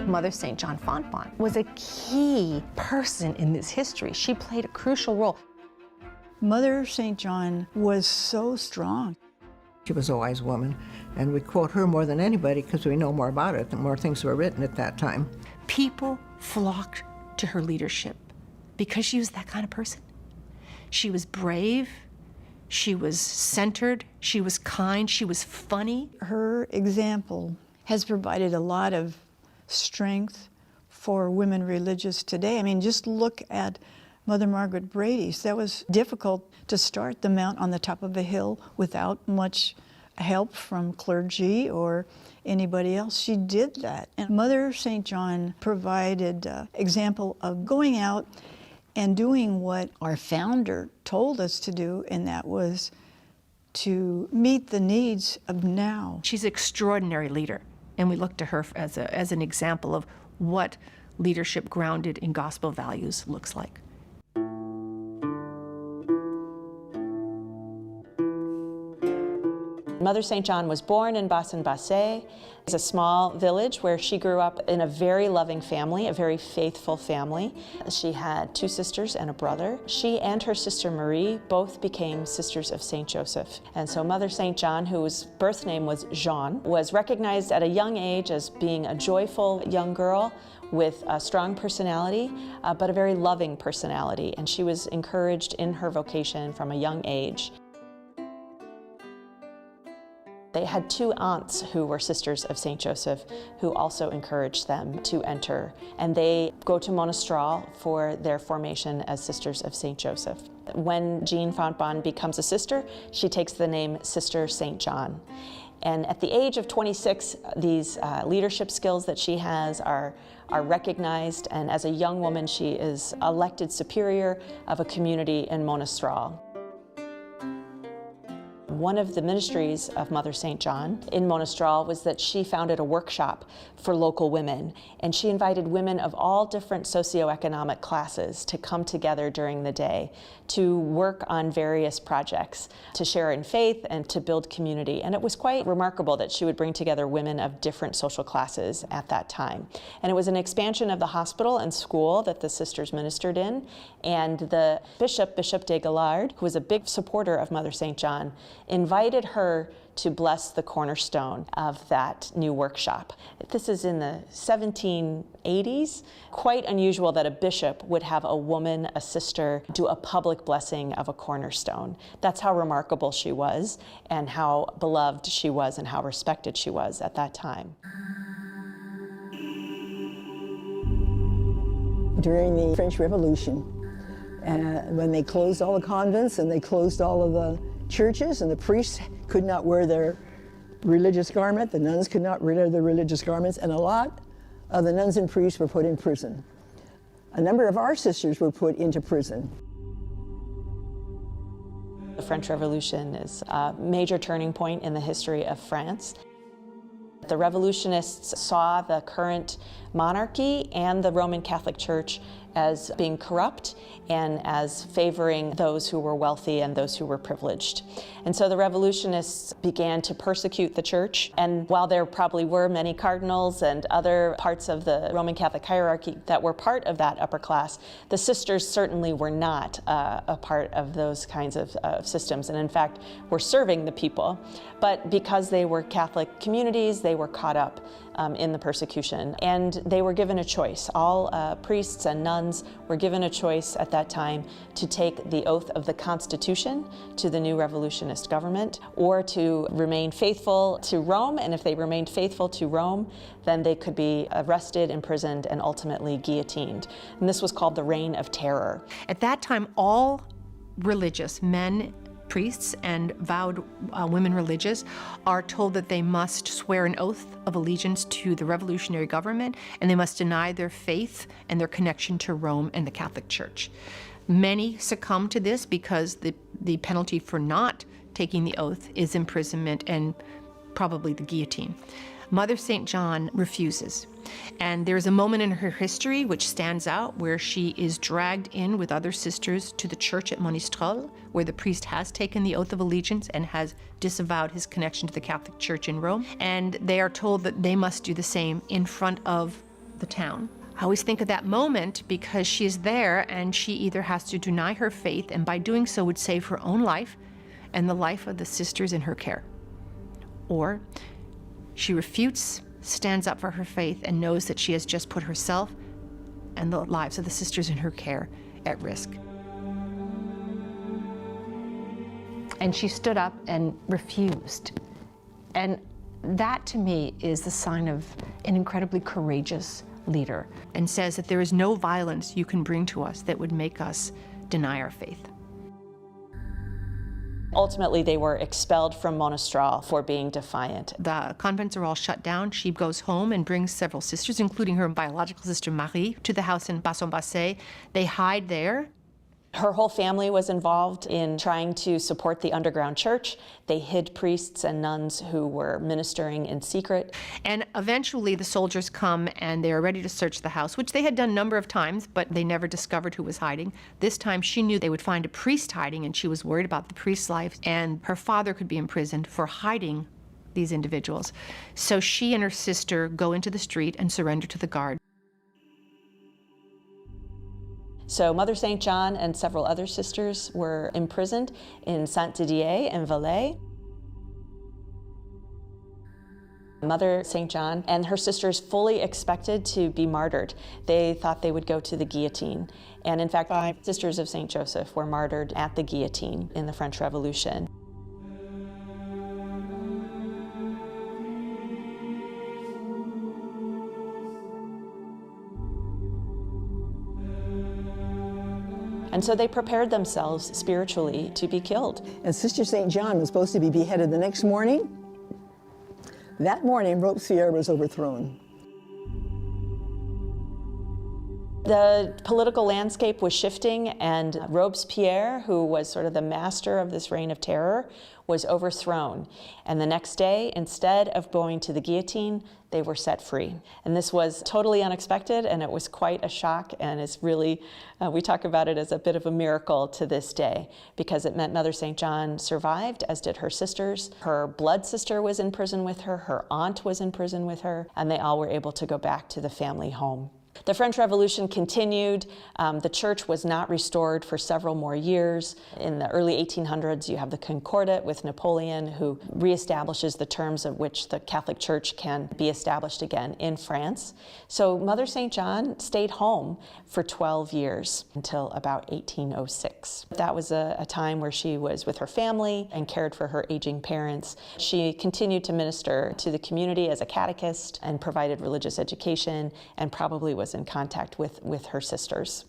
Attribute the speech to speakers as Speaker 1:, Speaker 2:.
Speaker 1: Mother St. John Fontbonne was a key person in this history. She played a crucial role.
Speaker 2: Mother St. John was so strong.
Speaker 3: She was a wise woman, and we quote her more than anybody because we know more about it, and more things were written at that time.
Speaker 1: People flocked to her leadership because she was that kind of person. She was brave, she was centered, she was kind, she was funny.
Speaker 2: Her example has provided a lot of strength for women religious today. I mean, just look at Mother Margaret Brady's. That was difficult to start the mount on the top of a hill without much help from clergy or anybody else. She did that. And Mother St. John provided an example of going out and doing what our founder told us to do, and that was to meet the needs of now.
Speaker 1: She's an extraordinary leader, and we look to her as an example of what leadership grounded in gospel values looks like.
Speaker 4: Mother St. John was born in Bassin-Bassé. It's a small village where she grew up in a very loving family, a very faithful family. She had 2 sisters and a brother. She and her sister Marie both became Sisters of St. Joseph. And so Mother St. John, whose birth name was Jeanne, was recognized at a young age as being a joyful young girl with a strong personality, but a very loving personality. And she was encouraged in her vocation from a young age. They had 2 aunts who were Sisters of St. Joseph who also encouraged them to enter, and they go to Monastral for their formation as Sisters of St. Joseph. When Jean Fontbonne becomes a sister, she takes the name Sister St. John. And at the age of 26, these leadership skills that she has are recognized, and as a young woman, she is elected superior of a community in Monastral. One of the ministries of Mother St. John in Monastral was that she founded a workshop for local women, and she invited women of all different socioeconomic classes to come together during the day to work on various projects, to share in faith and to build community. And it was quite remarkable that she would bring together women of different social classes at that time. And it was an expansion of the hospital and school that the sisters ministered in, and the Bishop de Galard, who was a big supporter of Mother St. John, invited her to bless the cornerstone of that new workshop. This is in the 1780s. Quite unusual that a bishop would have a woman, a sister, do a public blessing of a cornerstone. That's how remarkable she was, and how beloved she was, and how respected she was at that time.
Speaker 5: During the French Revolution, when they closed all the convents and they closed all of the churches, and the priests could not wear their religious garment, the nuns could not wear their religious garments, and a lot of the nuns and priests were put in prison. A number of our sisters were put into prison.
Speaker 4: The French Revolution is a major turning point in the history of France. The revolutionists saw the current monarchy and the Roman Catholic Church as being corrupt and as favoring those who were wealthy and those who were privileged. And so the revolutionists began to persecute the church. And while there probably were many cardinals and other parts of the Roman Catholic hierarchy that were part of that upper class, the sisters certainly were not a part of those kinds of systems, and in fact were serving the people. But because they were Catholic communities, they were caught up in the persecution, and they were given a choice. All priests and nuns were given a choice at that time to take the oath of the Constitution to the new revolutionist government, or to remain faithful to Rome, and if they remained faithful to Rome, then they could be arrested, imprisoned, and ultimately guillotined. And this was called the Reign of Terror.
Speaker 1: At that time, all religious men, priests, and vowed women religious are told that they must swear an oath of allegiance to the revolutionary government, and they must deny their faith and their connection to Rome and the Catholic Church. Many succumb to this because the penalty for not taking the oath is imprisonment and probably the guillotine. Mother St. John refuses. And there's a moment in her history which stands out where she is dragged in with other sisters to the church at Monastral, where the priest has taken the oath of allegiance and has disavowed his connection to the Catholic Church in Rome. And they are told that they must do the same in front of the town. I always think of that moment because she is there and she either has to deny her faith and by doing so would save her own life and the life of the sisters in her care. Or she refutes, stands up for her faith, and knows that she has just put herself and the lives of the sisters in her care at risk. And she stood up and refused. And that to me is the sign of an incredibly courageous leader, and says that there is no violence you can bring to us that would make us deny our faith.
Speaker 4: Ultimately, they were expelled from Monastral for being defiant.
Speaker 1: The convents are all shut down. She goes home and brings several sisters, including her biological sister Marie, to the house in Basson-Bassé. They hide there.
Speaker 4: Her whole family was involved in trying to support the underground church. They hid priests and nuns who were ministering in secret.
Speaker 1: And eventually the soldiers come and they are ready to search the house, which they had done a number of times, but they never discovered who was hiding. This time she knew they would find a priest hiding, and she was worried about the priest's life, and her father could be imprisoned for hiding these individuals. So she and her sister go into the street and surrender to the guard.
Speaker 4: So Mother St. John and several other sisters were imprisoned in Saint-Didier in Valais. Mother St. John and her sisters fully expected to be martyred. They thought they would go to the guillotine. And in fact, 5 sisters of St. Joseph were martyred at the guillotine in the French Revolution. And so they prepared themselves spiritually to be killed.
Speaker 5: And Sister St. John was supposed to be beheaded the next morning. That morning, Robespierre was overthrown.
Speaker 4: The political landscape was shifting, and Robespierre, who was sort of the master of this reign of terror, was overthrown. And the next day, instead of going to the guillotine, they were set free. And this was totally unexpected, and it was quite a shock, and it's really, we talk about it as a bit of a miracle to this day, because it meant Mother St. John survived, as did her sisters. Her blood sister was in prison with her, her aunt was in prison with her, and they all were able to go back to the family home. The French Revolution continued. The church was not restored for several more years. In the early 1800s, you have the Concordat with Napoleon, who reestablishes the terms of which the Catholic Church can be established again in France. So Mother St. John stayed home for 12 years until about 1806. That was a time where she was with her family and cared for her aging parents. She continued to minister to the community as a catechist and provided religious education, and probably was in contact with her sisters.